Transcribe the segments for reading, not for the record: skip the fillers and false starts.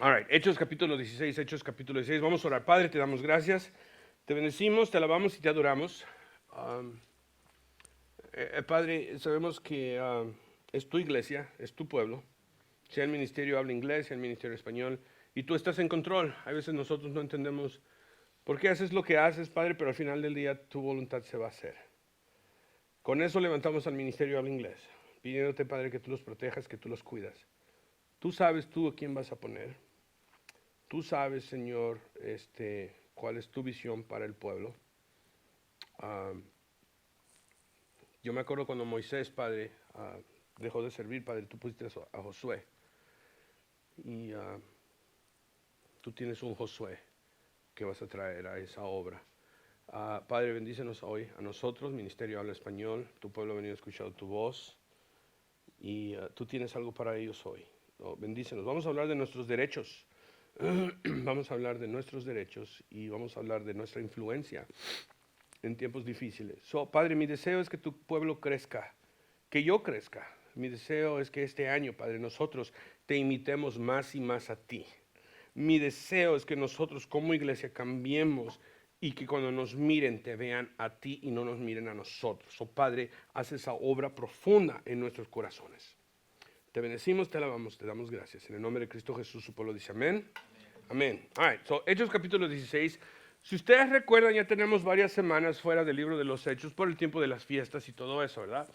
All right, Hechos capítulo 16, Hechos capítulo 16. Vamos a orar. Padre, te damos gracias, te bendecimos, te alabamos y te adoramos. Padre, sabemos que es tu iglesia, es tu pueblo. Sea el ministerio habla inglés, sea el ministerio español, y tú estás en control. A veces nosotros no entendemos por qué haces lo que haces, Padre, pero al final del día tu voluntad se va a hacer. Con eso levantamos al ministerio habla inglés, pidiéndote, Padre, que tú los protejas, que tú los cuidas. Tú sabes tú a quién vas a poner. Tú sabes, Señor, cuál es tu visión para el pueblo. Yo me acuerdo cuando Moisés, Padre, dejó de servir, Padre, tú pusiste a Josué. Y tú tienes un Josué que vas a traer a esa obra. Padre, bendícenos hoy a nosotros, Ministerio Habla Español. Tu pueblo ha venido escuchando tu voz y tú tienes algo para ellos hoy. Bendícenos. Vamos a hablar de nuestros derechos. Vamos a hablar de nuestros derechos y vamos a hablar de nuestra influencia en tiempos difíciles. Padre, mi deseo es que tu pueblo crezca, que yo crezca. Mi deseo es que este año, Padre, nosotros te imitemos más y más a ti. Mi deseo es que nosotros como iglesia cambiemos y que cuando nos miren te vean a ti y no nos miren a nosotros. Padre, haz esa obra profunda en nuestros corazones. Te bendecimos, te alabamos, te damos gracias. En el nombre de Cristo Jesús, su pueblo dice amén. Amén. All right, Hechos capítulo 16. Si ustedes recuerdan, ya tenemos varias semanas fuera del libro de los Hechos por el tiempo de las fiestas y todo eso, ¿verdad?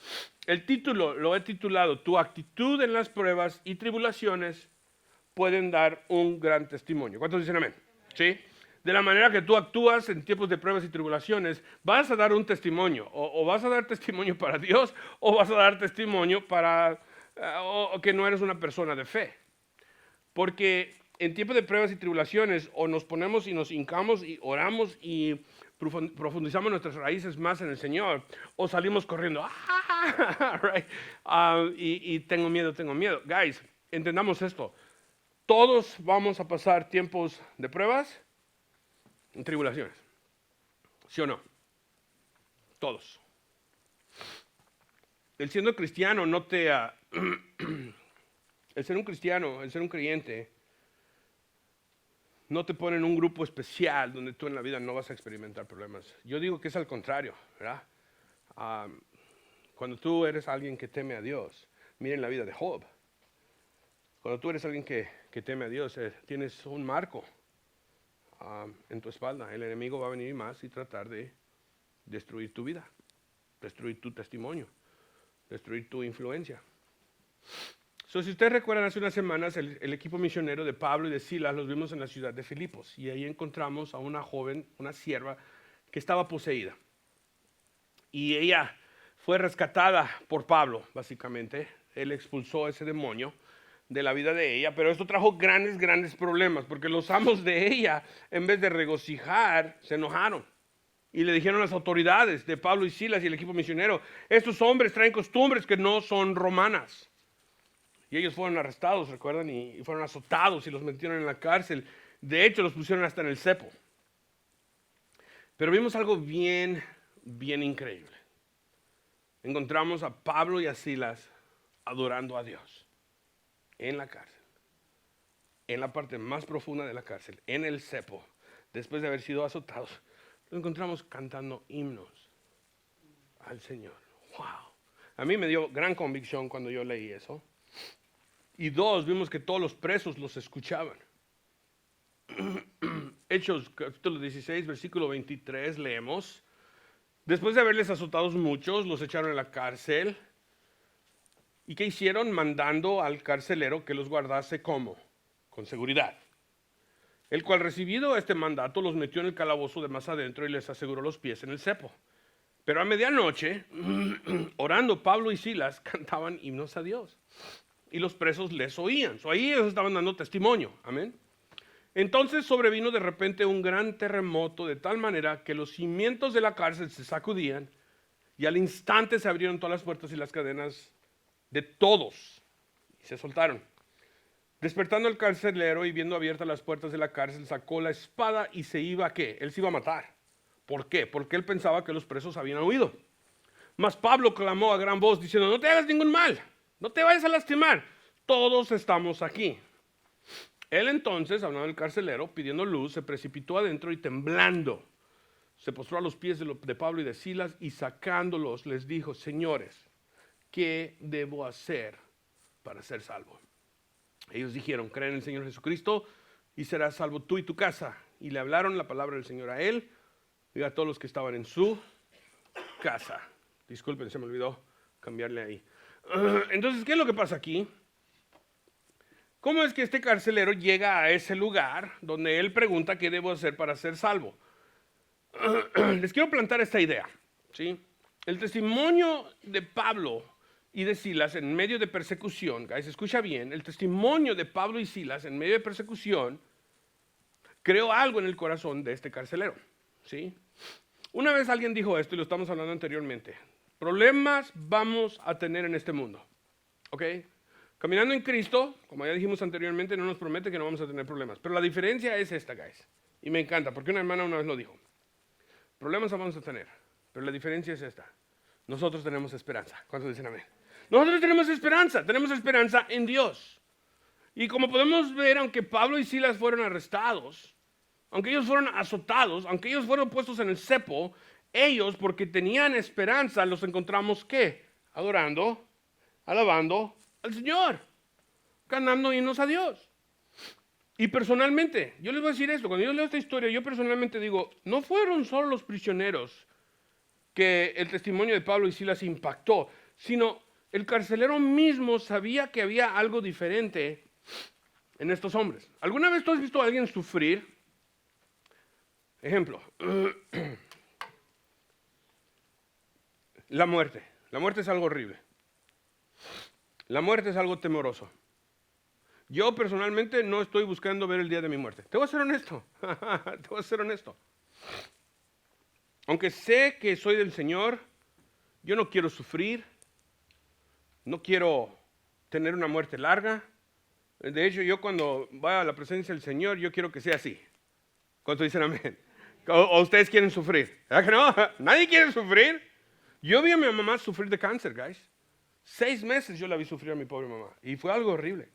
El título lo he titulado, Tu actitud en las pruebas y tribulaciones pueden dar un gran testimonio. ¿Cuántos dicen amén? ¿Sí? De la manera que tú actúas en tiempos de pruebas y tribulaciones, vas a dar un testimonio. O vas a dar testimonio para Dios, o vas a dar testimonio para o que no eres una persona de fe. Porque en tiempos de pruebas y tribulaciones, o nos ponemos y nos hincamos y oramos y profundizamos nuestras raíces más en el Señor, o salimos corriendo, right? Y tengo miedo. Guys, entendamos esto. Todos vamos a pasar tiempos de pruebas y tribulaciones. ¿Sí o no? Todos. El siendo cristiano no te... el ser un cristiano, el ser un creyente, no te pone en un grupo especial donde tú en la vida no vas a experimentar problemas. Yo digo que es al contrario, ¿verdad? Cuando tú eres alguien que teme a Dios, miren la vida de Job. Cuando tú eres alguien que teme a Dios, tienes un marco en tu espalda. El enemigo va a venir más y tratar de destruir tu vida, destruir tu testimonio, destruir tu influencia. Si ustedes recuerdan, hace unas semanas el equipo misionero de Pablo y de Silas los vimos en la ciudad de Filipos. Y ahí encontramos a una joven, una sierva, que estaba poseída. Y ella fue rescatada por Pablo, básicamente. Él expulsó ese demonio de la vida de ella, pero esto trajo grandes problemas, porque los amos de ella, en vez de regocijar, se enojaron. Y le dijeron a las autoridades de Pablo y Silas y el equipo misionero, estos hombres traen costumbres que no son romanas. Y ellos fueron arrestados, recuerdan, y fueron azotados y los metieron en la cárcel. De hecho, los pusieron hasta en el cepo. Pero vimos algo bien increíble. Encontramos a Pablo y a Silas adorando a Dios en la cárcel, en la parte más profunda de la cárcel, en el cepo, después de haber sido azotados. Lo encontramos cantando himnos al Señor. ¡Wow! A mí me dio gran convicción cuando yo leí eso. Y dos, vimos que todos los presos los escuchaban. Hechos capítulo 16, versículo 23, leemos. Después de haberles azotado muchos, los echaron en la cárcel. ¿Y qué hicieron? Mandando al carcelero que los guardase ¿cómo? Con seguridad. El cual, recibido este mandato, los metió en el calabozo de más adentro y les aseguró los pies en el cepo. Pero a medianoche, orando, Pablo y Silas cantaban himnos a Dios. Y los presos les oían. Ahí ellos estaban dando testimonio. Amén. Entonces sobrevino de repente un gran terremoto de tal manera que los cimientos de la cárcel se sacudían y al instante se abrieron todas las puertas y las cadenas de todos y se soltaron. Despertando el carcelero y viendo abiertas las puertas de la cárcel, sacó la espada y se iba ¿a qué? Él se iba a matar. ¿Por qué? Porque él pensaba que los presos habían huido. Mas Pablo clamó a gran voz diciendo, no te hagas ningún mal, no te vayas a lastimar, todos estamos aquí. Él entonces, hablando del carcelero, pidiendo luz, se precipitó adentro y temblando, se postró a los pies de Pablo y de Silas y sacándolos les dijo: señores, ¿qué debo hacer para ser salvo? Ellos dijeron: cree en el Señor Jesucristo y serás salvo tú y tu casa. Y le hablaron la palabra del Señor a él y a todos los que estaban en su casa. Disculpen, se me olvidó cambiarle ahí. Entonces, ¿qué es lo que pasa aquí? ¿Cómo es que este carcelero llega a ese lugar donde él pregunta qué debo hacer para ser salvo? Les quiero plantar esta idea, ¿sí? El testimonio de Pablo y de Silas en medio de persecución, guys, escucha bien, el testimonio de Pablo y Silas en medio de persecución creó algo en el corazón de este carcelero, ¿sí? Una vez alguien dijo esto, y lo estamos hablando anteriormente: problemas vamos a tener en este mundo, ¿ok? Caminando en Cristo, como ya dijimos anteriormente, no nos promete que no vamos a tener problemas. Pero la diferencia es esta, guys. Y me encanta, porque una hermana una vez lo dijo. Problemas vamos a tener, pero la diferencia es esta: nosotros tenemos esperanza. ¿Cuántos dicen amén? Nosotros tenemos esperanza en Dios. Y como podemos ver, aunque Pablo y Silas fueron arrestados, aunque ellos fueron azotados, aunque ellos fueron puestos en el cepo, ellos, porque tenían esperanza, los encontramos, ¿qué? Adorando, alabando al Señor, cantando himnos a Dios. Y personalmente, yo les voy a decir esto: cuando yo leo esta historia, yo personalmente digo, no fueron solo los prisioneros que el testimonio de Pablo y Silas impactó, sino el carcelero mismo sabía que había algo diferente en estos hombres. ¿Alguna vez tú has visto a alguien sufrir? Ejemplo, la muerte. La muerte es algo horrible. La muerte es algo temoroso. Yo personalmente no estoy buscando ver el día de mi muerte. Te voy a ser honesto. Te voy a ser honesto. Aunque sé que soy del Señor, yo no quiero sufrir. No quiero tener una muerte larga. De hecho, yo cuando vaya a la presencia del Señor, yo quiero que sea así. ¿Cuántos dicen amén? ¿O ustedes quieren sufrir? ¿Verdad que no? ¿Nadie quiere sufrir? Yo vi a mi mamá sufrir de cáncer, guys. 6 meses yo la vi sufrir a mi pobre mamá. Y fue algo horrible.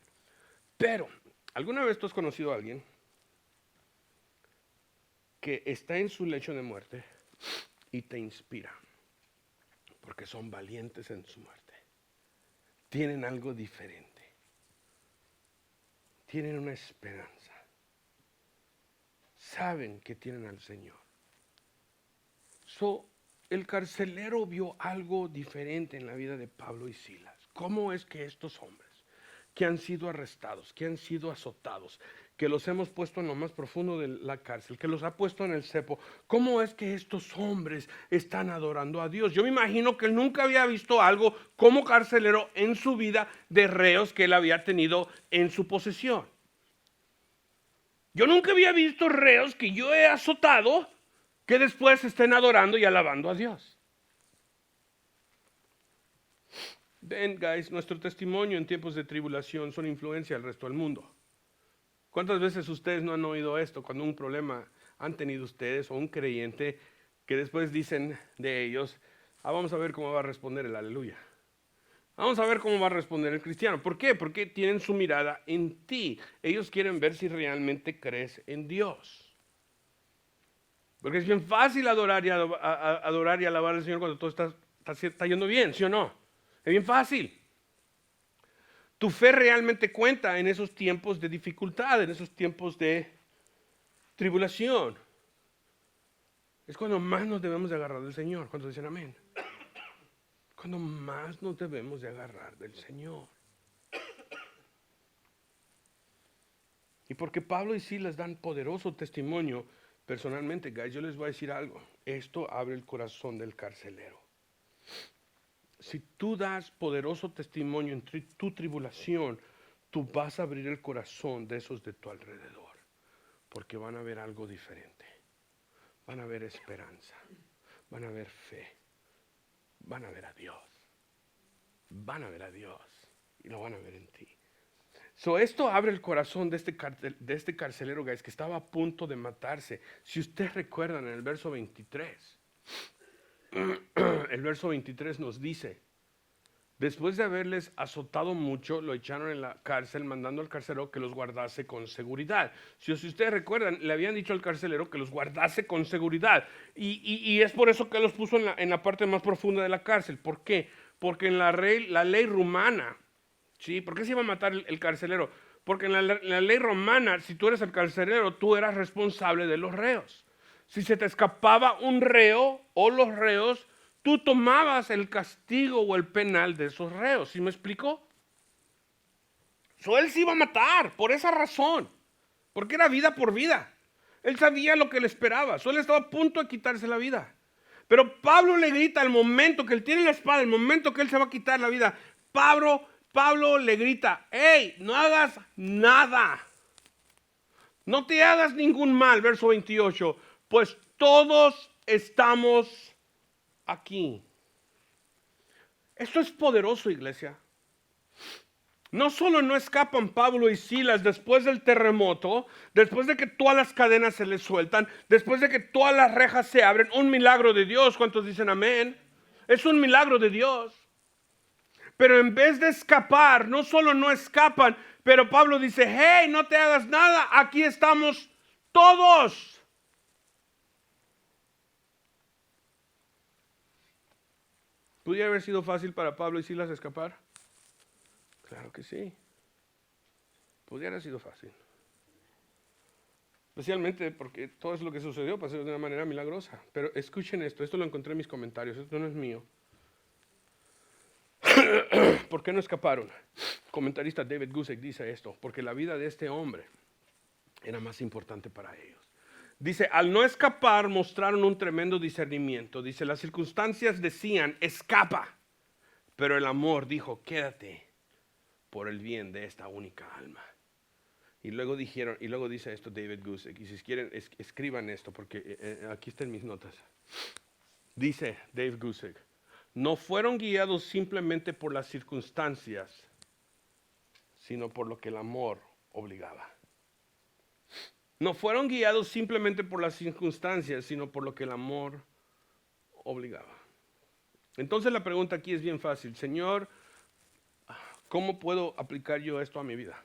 Pero, ¿alguna vez tú has conocido a alguien que está en su lecho de muerte y te inspira? Porque son valientes en su muerte. Tienen algo diferente. Tienen una esperanza. Saben que tienen al Señor. El carcelero vio algo diferente en la vida de Pablo y Silas. ¿Cómo es que estos hombres que han sido arrestados, que han sido azotados, que los hemos puesto en lo más profundo de la cárcel, que los ha puesto en el cepo, cómo es que estos hombres están adorando a Dios? Yo me imagino que él nunca había visto algo como carcelero en su vida de reos que él había tenido en su posesión. Yo nunca había visto reos que yo he azotado que después estén adorando y alabando a Dios. Ven, guys, nuestro testimonio en tiempos de tribulación son influencia al resto del mundo. ¿Cuántas veces ustedes no han oído esto cuando un problema han tenido ustedes o un creyente que después dicen de ellos: vamos a ver cómo va a responder el aleluya? Vamos a ver cómo va a responder el cristiano. ¿Por qué? Porque tienen su mirada en ti. Ellos quieren ver si realmente crees en Dios. Porque es bien fácil adorar y alabar al Señor cuando todo está yendo bien, ¿sí o no? Es bien fácil. Tu fe realmente cuenta en esos tiempos de dificultad, en esos tiempos de tribulación. Es cuando más nos debemos de agarrar del Señor. ¿Cuántos dicen amén? Cuando más nos debemos de agarrar del Señor. Y porque Pablo y Silas dan poderoso testimonio, personalmente, guys, yo les voy a decir algo. Esto abre el corazón del carcelero. Si tú das poderoso testimonio en tu tribulación, tú vas a abrir el corazón de esos de tu alrededor. Porque van a ver algo diferente. Van a ver esperanza. Van a ver fe. Van a ver a Dios. Van a ver a Dios. Y lo van a ver en ti. Esto abre el corazón de este carcelero, guys, que estaba a punto de matarse. Si ustedes recuerdan, en el verso 23, el verso 23 nos dice Después de haberles azotado mucho, lo echaron en la cárcel, mandando al carcelero que los guardase con seguridad. Si ustedes recuerdan, le habían dicho al carcelero que los guardase con seguridad. Y es por eso que los puso en la parte más profunda de la cárcel. ¿Por qué? Porque en la ley romana, ¿sí? ¿Por qué se iba a matar el carcelero? Porque en la ley romana, si tú eres el carcelero, tú eras responsable de los reos. Si se te escapaba un reo o los reos, tú tomabas el castigo o el penal de esos reos. ¿Sí me explico? Él se iba a matar por esa razón, porque era vida por vida. Él sabía lo que le esperaba. Él estaba a punto de quitarse la vida. Pero Pablo le grita al momento que él tiene la espada, el momento que él se va a quitar la vida. Pablo le grita: hey, no hagas nada. No te hagas ningún mal. Verso 28. Pues todos estamos aquí. Esto es poderoso, iglesia. No solo no escapan Pablo y Silas después del terremoto, después de que todas las cadenas se les sueltan, después de que todas las rejas se abren, un milagro de Dios. ¿Cuántos dicen amén? Es un milagro de Dios. Pero en vez de escapar, no solo no escapan, pero Pablo dice: hey, no te hagas nada, aquí estamos todos. ¿Pudiera haber sido fácil para Pablo y Silas escapar? Claro que sí. Pudiera haber sido fácil. Especialmente porque todo es lo que sucedió pasó de una manera milagrosa. Pero escuchen esto lo encontré en mis comentarios, esto no es mío. ¿Por qué no escaparon? El comentarista David Guzik dice esto: porque la vida de este hombre era más importante para ellos. Dice: al no escapar mostraron un tremendo discernimiento. Dice: las circunstancias decían escapa, pero el amor dijo quédate por el bien de esta única alma. Y luego dice esto David Guzik, y si quieren escriban esto porque aquí están mis notas. Dice Dave Guzik: no fueron guiados simplemente por las circunstancias, sino por lo que el amor obligaba. No fueron guiados simplemente por las circunstancias, sino por lo que el amor obligaba. Entonces la pregunta aquí es bien fácil: Señor, ¿cómo puedo aplicar yo esto a mi vida?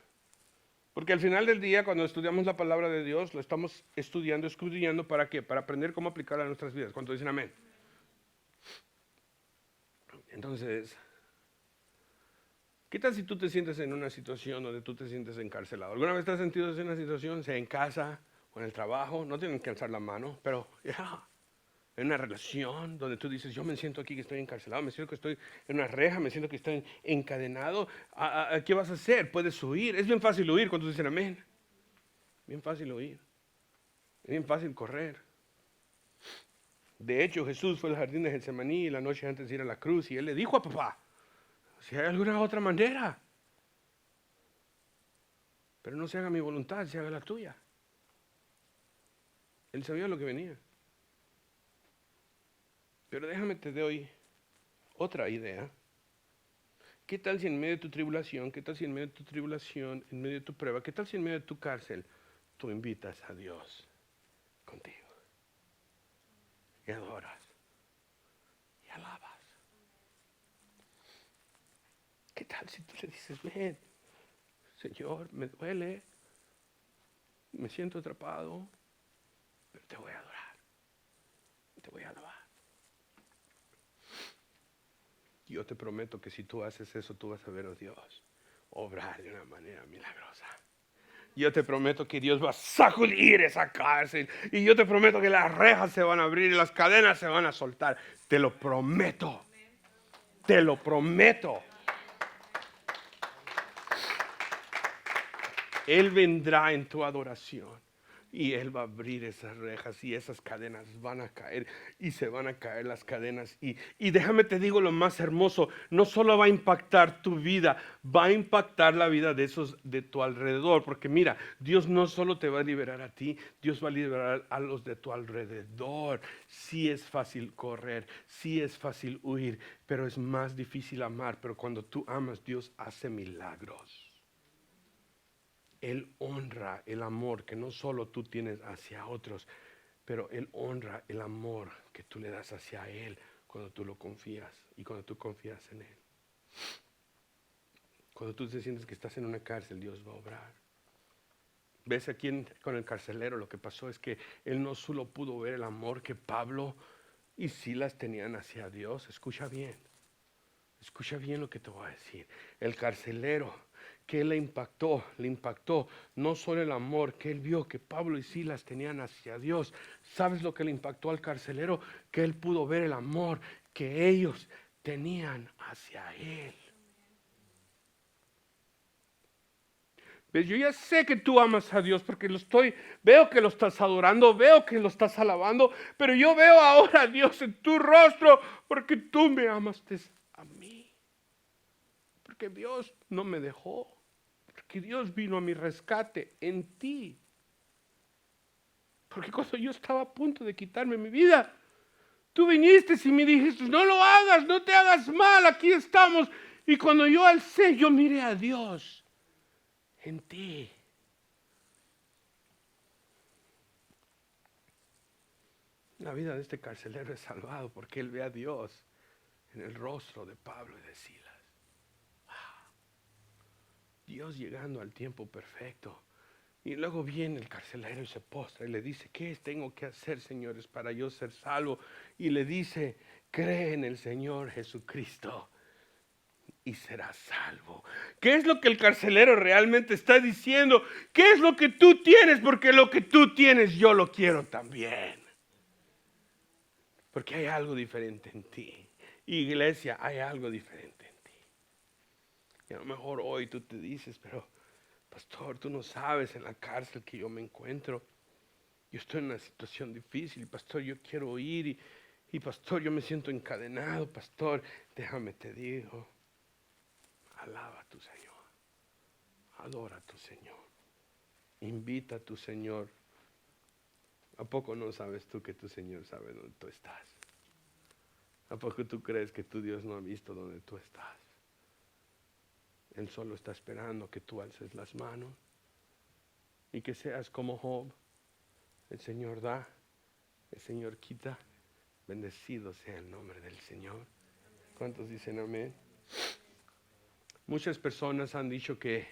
Porque al final del día, cuando estudiamos la palabra de Dios, lo estamos estudiando, escudriñando, ¿para qué? Para aprender cómo aplicarla a nuestras vidas. ¿Cuántos dicen amén? Entonces, ¿qué tal si tú te sientes en una situación donde tú te sientes encarcelado? ¿Alguna vez te has sentido en una situación, sea en casa o en el trabajo? No tienen que alzar la mano, pero en una relación donde tú dices: yo me siento aquí que estoy encarcelado, me siento que estoy en una reja, me siento que estoy encadenado. ¿Qué vas a hacer? Puedes huir. Es bien fácil huir. ¿Cuántos dicen amén? Bien fácil huir. Es bien fácil correr. De hecho, Jesús fue al jardín de Getsemaní la noche antes de ir a la cruz y él le dijo a papá: si hay alguna otra manera, pero no se haga mi voluntad, se haga la tuya. Él sabía lo que venía. Pero déjame te doy otra idea. ¿Qué tal si en medio de tu tribulación, en medio de tu prueba, qué tal si en medio de tu cárcel, tú invitas a Dios contigo? Y adoras. Y alabas. ¿Qué tal si tú le dices: ven, Señor, me duele, me siento atrapado, pero te voy a adorar, te voy a alabar? Yo te prometo que si tú haces eso, tú vas a ver a Dios obrar de una manera milagrosa. Yo te prometo que Dios va a sacudir esa cárcel. Y yo te prometo que las rejas se van a abrir y las cadenas se van a soltar. Te lo prometo. Te lo prometo. Él vendrá en tu adoración. Y Él va a abrir esas rejas y esas cadenas van a caer y se van a caer las cadenas. Y déjame te digo lo más hermoso: no solo va a impactar tu vida, va a impactar la vida de esos de tu alrededor. Porque mira, Dios no solo te va a liberar a ti, Dios va a liberar a los de tu alrededor. Sí es fácil correr, sí es fácil huir, pero es más difícil amar. Pero cuando tú amas, Dios hace milagros. Él honra el amor que no solo tú tienes hacia otros, pero Él honra el amor que tú le das hacia Él cuando tú lo confías y cuando tú confías en Él. Cuando tú te sientes que estás en una cárcel, Dios va a obrar. ¿Ves aquí con el carcelero? Lo que pasó es que él no solo pudo ver el amor que Pablo y Silas tenían hacia Dios. Escucha bien lo que te voy a decir. El carcelero, que le impactó no solo el amor que él vio que Pablo y Silas tenían hacia Dios. ¿Sabes lo que le impactó al carcelero? Que él pudo ver el amor que ellos tenían hacia él. ¿Ves? Yo ya sé que tú amas a Dios porque veo que lo estás adorando, veo que lo estás alabando, pero yo veo ahora a Dios en tu rostro porque tú me amaste a mí. Porque Dios no me dejó, porque Dios vino a mi rescate en ti. Porque cuando yo estaba a punto de quitarme mi vida, tú viniste y me dijiste, no lo hagas, no te hagas mal, aquí estamos. Y cuando yo alcé, yo miré a Dios en ti. La vida de este carcelero es salvado porque él ve a Dios en el rostro de Pablo y de Silas. Wow. Dios llegando al tiempo perfecto. Y luego viene el carcelero y se postra y le dice, ¿qué tengo que hacer, señores, para yo ser salvo? Y le dice, cree en el Señor Jesucristo y serás salvo. ¿Qué es lo que el carcelero realmente está diciendo? ¿Qué es lo que tú tienes? Porque lo que tú tienes yo lo quiero también. Porque hay algo diferente en ti. Iglesia, hay algo diferente en ti. Y a lo mejor hoy tú te dices, pero pastor, tú no sabes en la cárcel que yo me encuentro. Yo estoy en una situación difícil, pastor, yo quiero ir y pastor, yo me siento encadenado, pastor, déjame te digo. Alaba a tu Señor, adora a tu Señor, invita a tu Señor. ¿A poco no sabes tú que tu Señor sabe dónde tú estás? ¿A poco tú crees que tu Dios no ha visto dónde tú estás? Él solo está esperando que tú alces las manos y que seas como Job. El Señor da, el Señor quita. Bendecido sea el nombre del Señor. ¿Cuántos dicen amén? Muchas personas han dicho que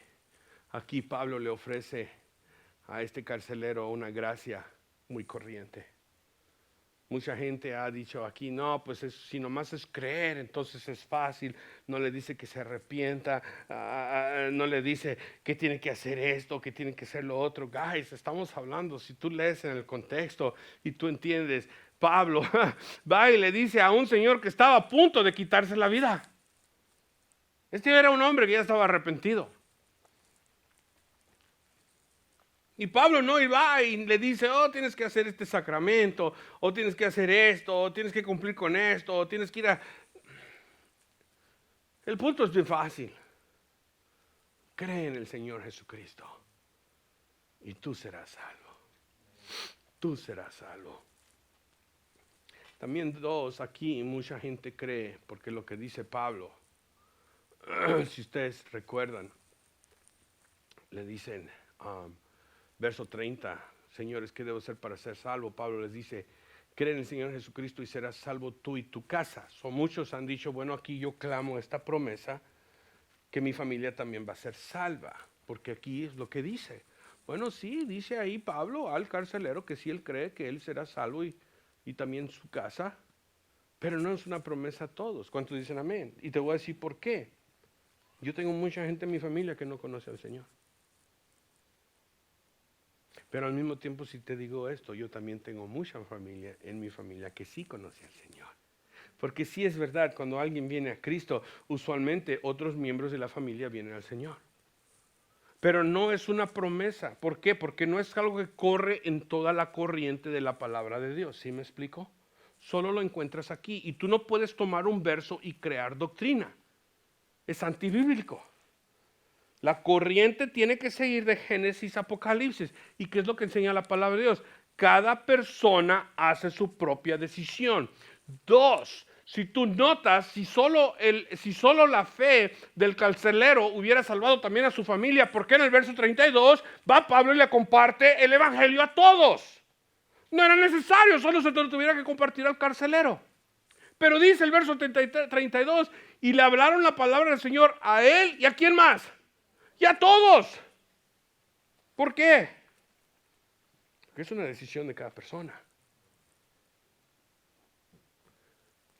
aquí Pablo le ofrece a este carcelero una gracia muy corriente. Mucha gente ha dicho aquí, no, pues si nomás es creer, entonces es fácil. No le dice que se arrepienta, no le dice que tiene que hacer esto, que tiene que hacer lo otro. Guys, estamos hablando, si tú lees en el contexto y tú entiendes, Pablo va y le dice a un señor que estaba a punto de quitarse la vida. Este era un hombre que ya estaba arrepentido. Y Pablo no iba y le dice, oh, tienes que hacer este sacramento, o tienes que hacer esto, o tienes que cumplir con esto, o tienes que ir a... El punto es bien fácil. Cree en el Señor Jesucristo y tú serás salvo. Tú serás salvo. También aquí mucha gente cree, porque lo que dice Pablo, si ustedes recuerdan, le dicen... verso 30, señores, ¿qué debo hacer para ser salvo? Pablo les dice, cree en el Señor Jesucristo y serás salvo tú y tu casa. Muchos han dicho, bueno, aquí yo clamo esta promesa, que mi familia también va a ser salva, porque aquí es lo que dice. Bueno, sí, dice ahí Pablo al carcelero que sí él cree que él será salvo y también su casa, pero no es una promesa a todos. ¿Cuántos dicen amén? Y te voy a decir por qué. Yo tengo mucha gente en mi familia que no conoce al Señor. Pero al mismo tiempo, si te digo esto, yo también tengo mucha familia en mi familia que sí conoce al Señor. Porque sí es verdad, cuando alguien viene a Cristo, usualmente otros miembros de la familia vienen al Señor. Pero no es una promesa. ¿Por qué? Porque no es algo que corre en toda la corriente de la palabra de Dios. ¿Sí me explico? Solo lo encuentras aquí. Y tú no puedes tomar un verso y crear doctrina. Es antibíblico. La corriente tiene que seguir de Génesis a Apocalipsis. ¿Y qué es lo que enseña la palabra de Dios? Cada persona hace su propia decisión. 2, si tú notas, si solo la fe del carcelero hubiera salvado también a su familia, ¿por qué en el verso 32 va Pablo y le comparte el evangelio a todos? No era necesario, solo se lo tuviera que compartir al carcelero. Pero dice el verso 32, Y le hablaron la palabra del Señor a él y a quién más. Y a todos. ¿Por qué? Porque es una decisión de cada persona.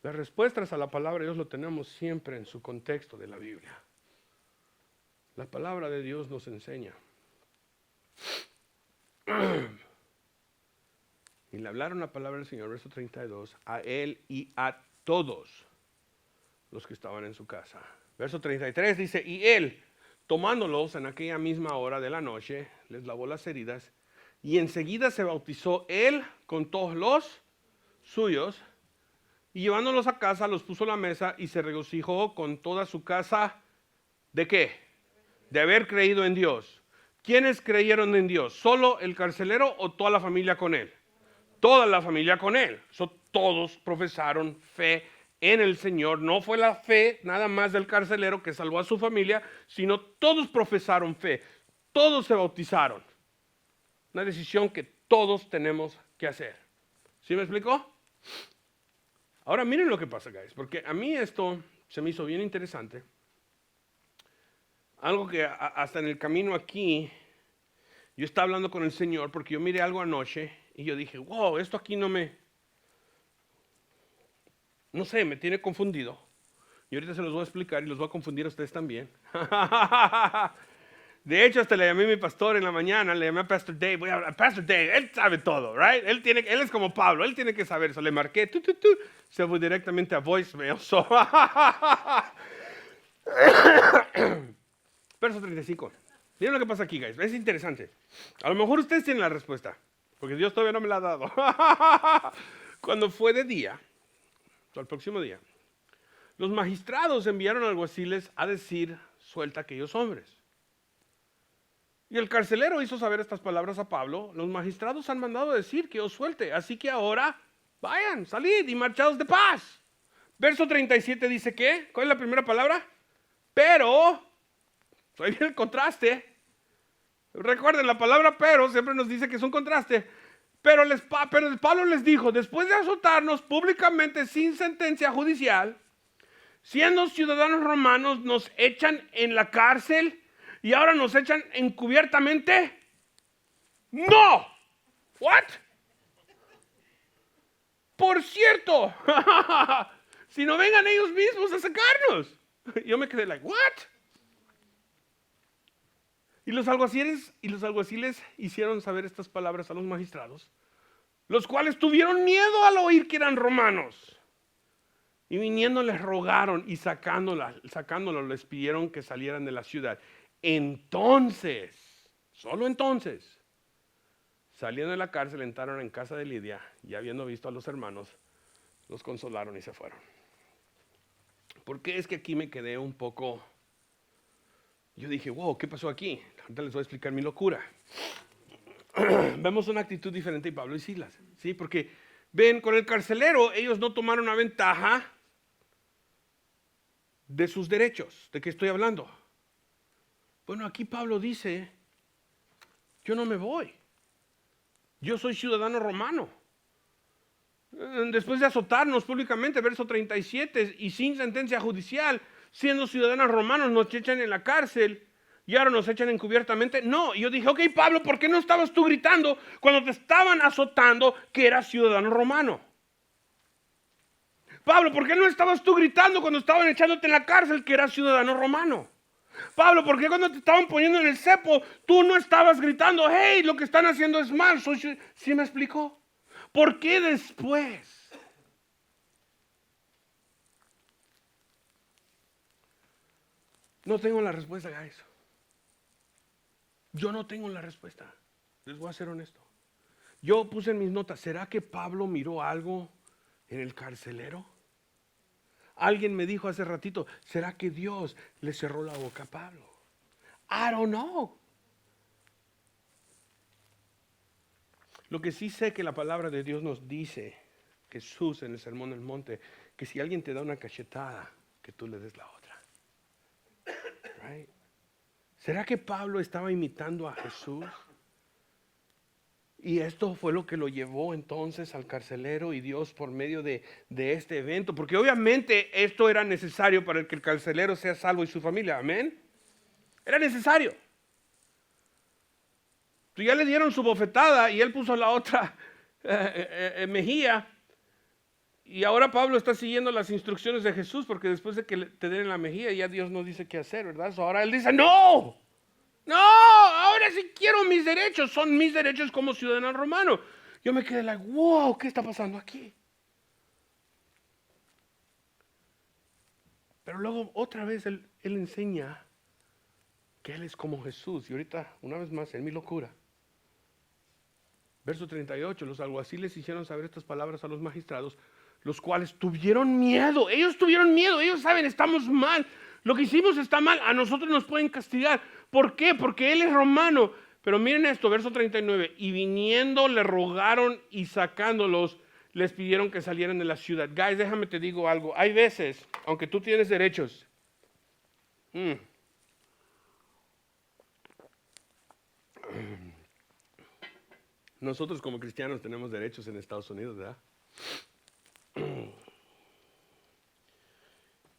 Las respuestas a la palabra de Dios lo tenemos siempre en su contexto de la Biblia. La palabra de Dios nos enseña. Y le hablaron la palabra del Señor, verso 32, a él y a todos los que estaban en su casa. Verso 33 dice, y él, tomándolos en aquella misma hora de la noche, les lavó las heridas, y enseguida se bautizó él con todos los suyos, y llevándolos a casa, los puso a la mesa, y se regocijó con toda su casa, ¿de qué? De haber creído en Dios. ¿Quiénes creyeron en Dios? ¿Solo el carcelero o toda la familia con él? Toda la familia con él. Todos profesaron fe en el Señor. No fue la fe nada más del carcelero que salvó a su familia, sino todos profesaron fe. Todos se bautizaron. Una decisión que todos tenemos que hacer. ¿Sí me explicó? Ahora miren lo que pasa, guys, porque a mí esto se me hizo bien interesante. Algo que hasta en el camino aquí, yo estaba hablando con el Señor porque yo miré algo anoche y yo dije, wow, esto aquí no sé, me tiene confundido. Y ahorita se los voy a explicar y los voy a confundir a ustedes también. De hecho, hasta le llamé a mi pastor en la mañana, le llamé a Pastor Dave. Voy a hablar, Pastor Dave, él sabe todo, right? Él es como Pablo, él tiene que saber eso. Le marqué, se fue directamente a voicemail. Verso 35. Miren lo que pasa aquí, guys. Es interesante. A lo mejor ustedes tienen la respuesta, porque Dios todavía no me la ha dado. Cuando fue de día, al próximo día, los magistrados enviaron alguaciles a decir, suelta a aquellos hombres. Y el carcelero hizo saber estas palabras a Pablo. Los magistrados han mandado decir que os suelte, así que ahora vayan, salid y marchaos de paz. Verso 37 dice ¿qué? ¿Cuál es la primera palabra? Pero, ahí viene el contraste. Recuerden, la palabra pero siempre nos dice que es un contraste. Pero Pablo les dijo, después de azotarnos públicamente sin sentencia judicial, siendo ciudadanos romanos, nos echan en la cárcel y ahora nos echan encubiertamente. ¡No! ¿What? Por cierto, si no vengan ellos mismos a sacarnos. Yo me quedé like, ¿what? Y los alguaciles hicieron saber estas palabras a los magistrados, los cuales tuvieron miedo al oír que eran romanos. Y viniendo les rogaron y sacándolo les pidieron que salieran de la ciudad. Entonces, solo entonces, saliendo de la cárcel, entraron en casa de Lidia y habiendo visto a los hermanos, los consolaron y se fueron. ¿Por qué es que aquí me quedé un poco? Yo dije, wow, ¿qué pasó aquí? Ahorita les voy a explicar mi locura. Vemos una actitud diferente de Pablo y Silas, ¿sí? Porque ven, con el carcelero ellos no tomaron una ventaja de sus derechos. ¿De qué estoy hablando? Bueno, aquí Pablo dice, yo no me voy. Yo soy ciudadano romano. Después de azotarnos públicamente, verso 37, y sin sentencia judicial, siendo ciudadanos romanos, nos echan en la cárcel y ahora nos echan encubiertamente. No, y yo dije, ok, Pablo, ¿por qué no estabas tú gritando cuando te estaban azotando que eras ciudadano romano? Pablo, ¿por qué no estabas tú gritando cuando estaban echándote en la cárcel que eras ciudadano romano? Pablo, ¿por qué cuando te estaban poniendo en el cepo tú no estabas gritando, hey, lo que están haciendo es mal? ¿Sí me explicó? ¿Por qué después? No tengo la respuesta a eso. Yo no tengo la respuesta. Les voy a ser honesto. Yo puse en mis notas, ¿será que Pablo miró algo en el carcelero? Alguien me dijo hace ratito, ¿será que Dios le cerró la boca a Pablo? I don't know. Lo que sí sé que la palabra de Dios nos dice, Jesús en el Sermón del Monte, que si alguien te da una cachetada, que tú le des la otra. Right? ¿Será que Pablo estaba imitando a Jesús? Y esto fue lo que lo llevó entonces al carcelero y Dios por medio de este evento. Porque obviamente esto era necesario para que el carcelero sea salvo y su familia. Amén. Era necesario. Tú ya le dieron su bofetada y él puso la otra mejilla. Y ahora Pablo está siguiendo las instrucciones de Jesús, porque después de que te den la mejilla ya Dios no dice qué hacer, ¿verdad? Ahora él dice, no, ahora sí quiero mis derechos, son mis derechos como ciudadano romano. Yo me quedé like, wow, ¿qué está pasando aquí? Pero luego otra vez él enseña que él es como Jesús. Y ahorita, una vez más, en mi locura. Verso 38, los alguaciles hicieron saber estas palabras a los magistrados, los cuales tuvieron miedo. Ellos tuvieron miedo, ellos saben, estamos mal. Lo que hicimos está mal, a nosotros nos pueden castigar. ¿Por qué? Porque él es romano. Pero miren esto, verso 39. Y viniendo le rogaron y sacándolos, les pidieron que salieran de la ciudad. Guys, déjame te digo algo. Hay veces, aunque tú tienes derechos, nosotros como cristianos tenemos derechos en Estados Unidos, ¿verdad?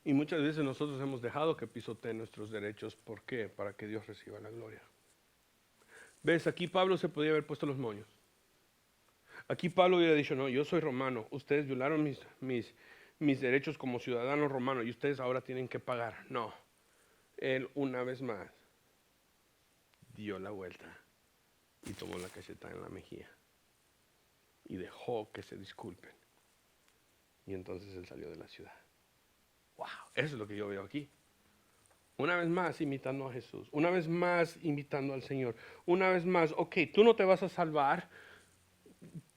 Y muchas veces nosotros hemos dejado que pisoteen nuestros derechos. ¿Por qué? Para que Dios reciba la gloria. ¿Ves? Aquí Pablo se podía haber puesto los moños. Aquí Pablo hubiera dicho, no, yo soy romano. Ustedes violaron mis derechos como ciudadano romano y ustedes ahora tienen que pagar. No. Él una vez más dio la vuelta y tomó la cachetada en la mejilla. Y dejó que se disculpen. Y entonces él salió de la ciudad. Wow, eso es lo que yo veo aquí. Una vez más imitando a Jesús. Una vez más imitando al Señor. Una vez más, ok, tú no te vas a salvar.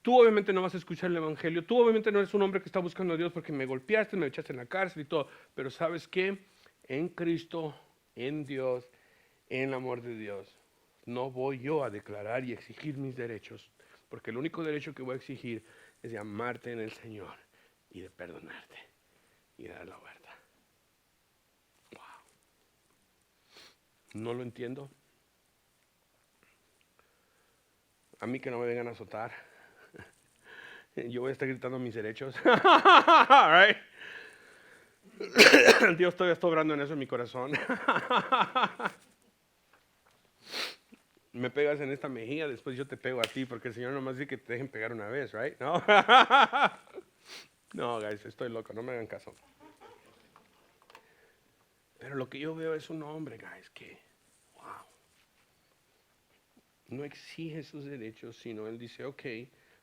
Tú obviamente no vas a escuchar el Evangelio. Tú obviamente no eres un hombre que está buscando a Dios porque me golpeaste, me echaste en la cárcel y todo. Pero ¿sabes qué? En Cristo, en Dios, en el amor de Dios, no voy yo a declarar y exigir mis derechos. Porque el único derecho que voy a exigir es de amarte en el Señor y de perdonarte y de dar la vuelta. No lo entiendo. A mí que no me vengan a azotar. Yo voy a estar gritando mis derechos. Right? Dios todavía está obrando en eso en mi corazón. Me pegas en esta mejilla, después yo te pego a ti, porque el Señor nomás dice que te dejen pegar una vez, right? No, no, guys, estoy loco, no me hagan caso. Pero lo que yo veo es un hombre, guys, que no exige sus derechos, sino él dice, ok,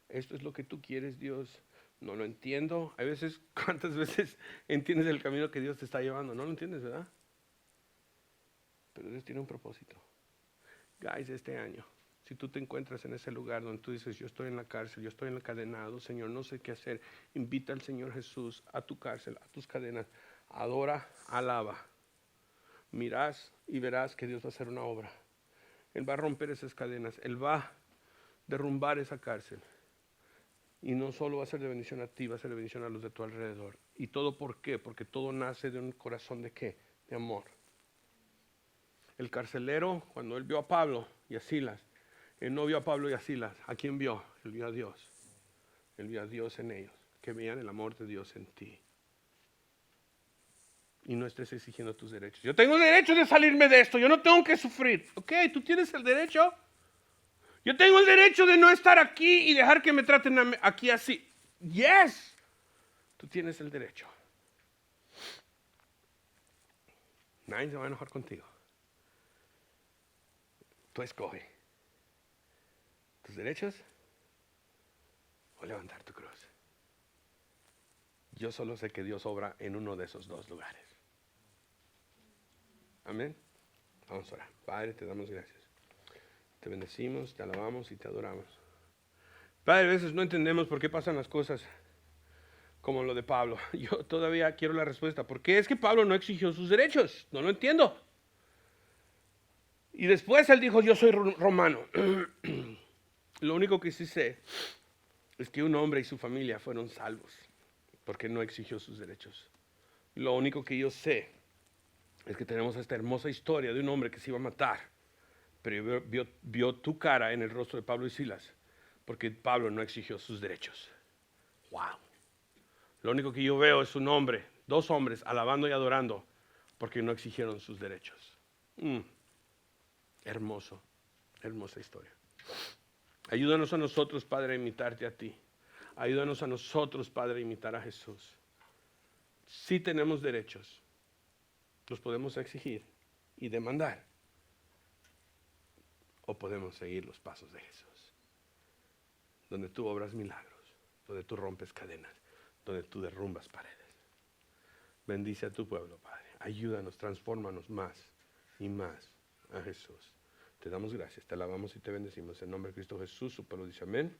esto es lo que tú quieres, Dios. No lo entiendo. Hay veces, ¿cuántas veces entiendes el camino que Dios te está llevando? No lo entiendes, ¿verdad? Pero Dios tiene un propósito. Guys, este año, si tú te encuentras en ese lugar donde tú dices, yo estoy en la cárcel, yo estoy encadenado, Señor, no sé qué hacer, invita al Señor Jesús a tu cárcel, a tus cadenas, adora, alaba. Mirás y verás que Dios va a hacer una obra. Él va a romper esas cadenas, Él va a derrumbar esa cárcel. Y no solo va a ser de bendición a ti, va a ser de bendición a los de tu alrededor. ¿Y todo por qué? Porque todo nace de un corazón de ¿qué? De amor. El carcelero, cuando él vio a Pablo y a Silas, él no vio a Pablo y a Silas. ¿A quién vio? Él vio a Dios. Él vio a Dios en ellos, que veían el amor de Dios en ti. Y no estés exigiendo tus derechos. Yo tengo el derecho de salirme de esto, yo no tengo que sufrir. Ok, tú tienes el derecho. Yo tengo el derecho de no estar aquí y dejar que me traten aquí así. Yes, tú tienes el derecho. Nadie se va a enojar contigo. Tú escoge tus derechos o levantar tu cruz. Yo solo sé que Dios obra en uno de esos dos lugares. Amén. Vamos a orar. Padre, te damos gracias. Te bendecimos, te alabamos y te adoramos. Padre, a veces no entendemos por qué pasan las cosas como lo de Pablo. Yo todavía quiero la respuesta. ¿Por qué es que Pablo no exigió sus derechos? No lo entiendo. Y después él dijo, yo soy romano. Lo único que sí sé es que un hombre y su familia fueron salvos porque no exigió sus derechos. Lo único que yo sé es que tenemos esta hermosa historia de un hombre que se iba a matar, pero vio tu cara en el rostro de Pablo y Silas, porque Pablo no exigió sus derechos. Wow. Lo único que yo veo es un hombre, dos hombres alabando y adorando porque no exigieron sus derechos. Hermoso, hermosa historia. Ayúdanos a nosotros, Padre, a imitarte a ti. Ayúdanos a nosotros, Padre, a imitar a Jesús. Si tenemos derechos, los podemos exigir y demandar. O podemos seguir los pasos de Jesús, donde tú obras milagros, donde tú rompes cadenas, donde tú derrumbas paredes. Bendice a tu pueblo, Padre. Ayúdanos, transfórmanos más y más a Jesús. Te damos gracias, te alabamos y te bendecimos. En nombre de Cristo Jesús, su pueblo dice amén.